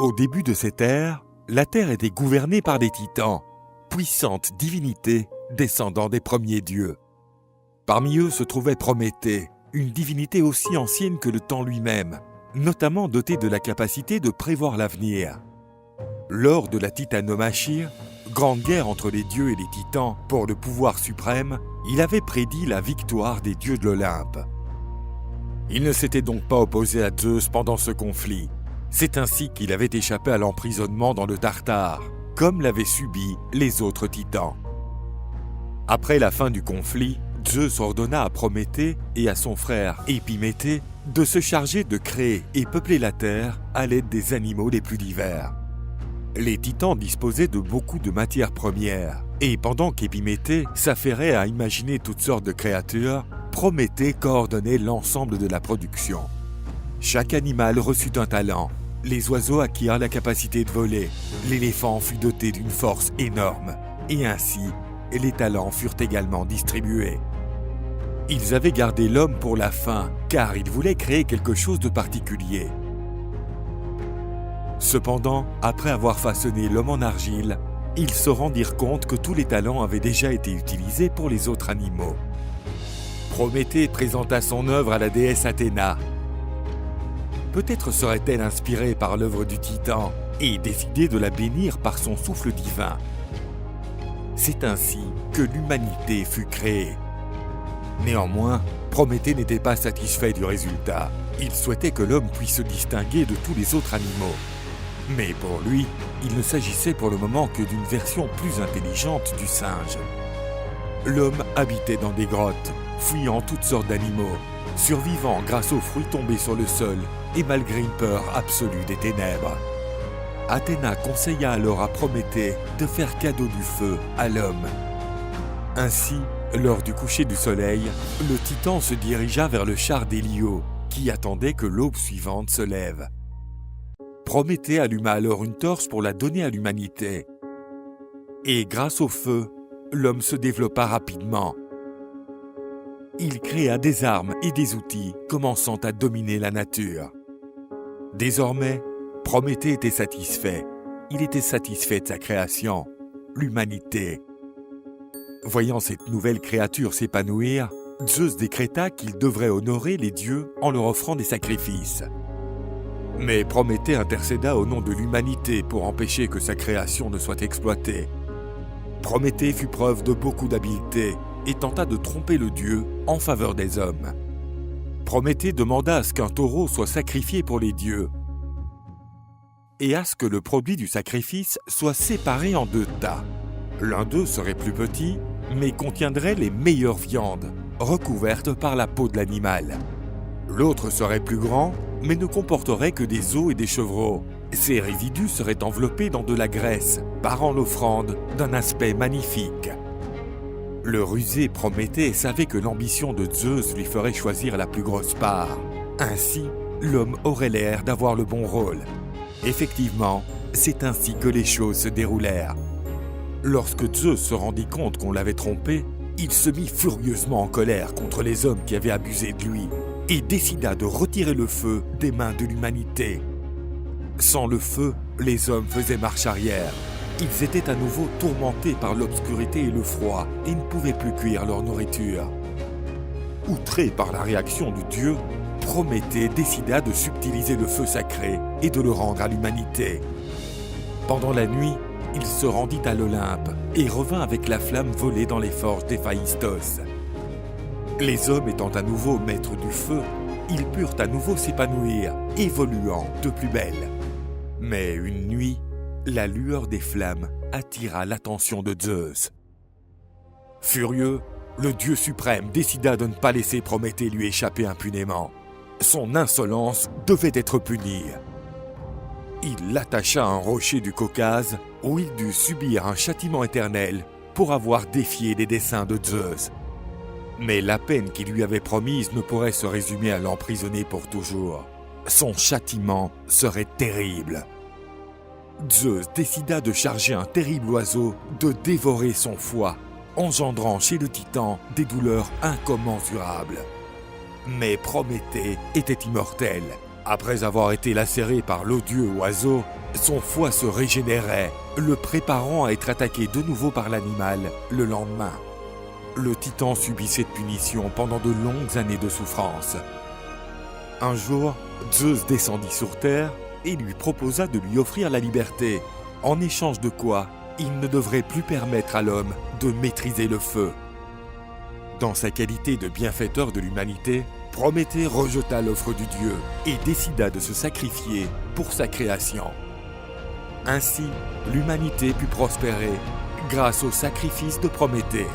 Au début de cette ère, la Terre était gouvernée par des titans, puissantes divinités descendant des premiers dieux. Parmi eux se trouvait Prométhée, une divinité aussi ancienne que le temps lui-même, notamment dotée de la capacité de prévoir l'avenir. Lors de la titanomachie, grande guerre entre les dieux et les titans pour le pouvoir suprême, il avait prédit la victoire des dieux de l'Olympe. Il ne s'était donc pas opposé à Zeus pendant ce conflit. C'est ainsi qu'il avait échappé à l'emprisonnement dans le Tartare, comme l'avaient subi les autres titans. Après la fin du conflit, Zeus ordonna à Prométhée et à son frère Épiméthée de se charger de créer et peupler la terre à l'aide des animaux les plus divers. Les titans disposaient de beaucoup de matières premières, et pendant qu'Épiméthée s'affairait à imaginer toutes sortes de créatures, Prométhée coordonnait l'ensemble de la production. Chaque animal reçut un talent. Les oiseaux acquirent la capacité de voler, l'éléphant fut doté d'une force énorme, et ainsi, les talents furent également distribués. Ils avaient gardé l'homme pour la fin, car ils voulaient créer quelque chose de particulier. Cependant, après avoir façonné l'homme en argile, ils se rendirent compte que tous les talents avaient déjà été utilisés pour les autres animaux. Prométhée présenta son œuvre à la déesse Athéna. Peut-être serait-elle inspirée par l'œuvre du titan et décidée de la bénir par son souffle divin. C'est ainsi que l'humanité fut créée. Néanmoins, Prométhée n'était pas satisfait du résultat. Il souhaitait que l'homme puisse se distinguer de tous les autres animaux. Mais pour lui, il ne s'agissait pour le moment que d'une version plus intelligente du singe. L'homme habitait dans des grottes, fuyant toutes sortes d'animaux, survivant grâce aux fruits tombés sur le sol et malgré une peur absolue des ténèbres. Athéna conseilla alors à Prométhée de faire cadeau du feu à l'homme. Ainsi, lors du coucher du soleil, le titan se dirigea vers le char d'Hélio, qui attendait que l'aube suivante se lève. Prométhée alluma alors une torche pour la donner à l'humanité. Et grâce au feu, l'homme se développa rapidement. Il créa des armes et des outils, commençant à dominer la nature. Désormais, Prométhée était satisfait. Il était satisfait de sa création, l'humanité. Voyant cette nouvelle créature s'épanouir, Zeus décréta qu'il devrait honorer les dieux en leur offrant des sacrifices. Mais Prométhée intercéda au nom de l'humanité pour empêcher que sa création ne soit exploitée. Prométhée fit preuve de beaucoup d'habileté et tenta de tromper le dieu en faveur des hommes. Prométhée demanda à ce qu'un taureau soit sacrifié pour les dieux et à ce que le produit du sacrifice soit séparé en 2 tas. L'un d'eux serait plus petit, mais contiendrait les meilleures viandes, recouvertes par la peau de l'animal. L'autre serait plus grand, mais ne comporterait que des os et des chevreaux. Ces résidus seraient enveloppés dans de la graisse, parant l'offrande d'un aspect magnifique. Le rusé Prométhée savait que l'ambition de Zeus lui ferait choisir la plus grosse part. Ainsi, l'homme aurait l'air d'avoir le bon rôle. Effectivement, c'est ainsi que les choses se déroulèrent. Lorsque Zeus se rendit compte qu'on l'avait trompé, il se mit furieusement en colère contre les hommes qui avaient abusé de lui et décida de retirer le feu des mains de l'humanité. Sans le feu, les hommes faisaient marche arrière. Ils étaient à nouveau tourmentés par l'obscurité et le froid et ne pouvaient plus cuire leur nourriture. Outré par la réaction du dieu, Prométhée décida de subtiliser le feu sacré et de le rendre à l'humanité. Pendant la nuit, il se rendit à l'Olympe et revint avec la flamme volée dans les forges d'Héphaïstos. Les hommes étant à nouveau maîtres du feu, ils purent à nouveau s'épanouir, évoluant de plus belle. Mais une nuit, la lueur des flammes attira l'attention de Zeus. Furieux, le dieu suprême décida de ne pas laisser Prométhée lui échapper impunément. Son insolence devait être punie. Il l'attacha à un rocher du Caucase où il dut subir un châtiment éternel pour avoir défié les desseins de Zeus. Mais la peine qu'il lui avait promise ne pourrait se résumer à l'emprisonner pour toujours. Son châtiment serait terrible. Zeus décida de charger un terrible oiseau de dévorer son foie, engendrant chez le titan des douleurs incommensurables. Mais Prométhée était immortel. Après avoir été lacéré par l'odieux oiseau, son foie se régénérait, le préparant à être attaqué de nouveau par l'animal le lendemain. Le titan subit cette punition pendant de longues années de souffrance. Un jour, Zeus descendit sur Terre et lui proposa de lui offrir la liberté, en échange de quoi il ne devrait plus permettre à l'homme de maîtriser le feu. Dans sa qualité de bienfaiteur de l'humanité, Prométhée rejeta l'offre du dieu et décida de se sacrifier pour sa création. Ainsi, l'humanité put prospérer grâce au sacrifice de Prométhée.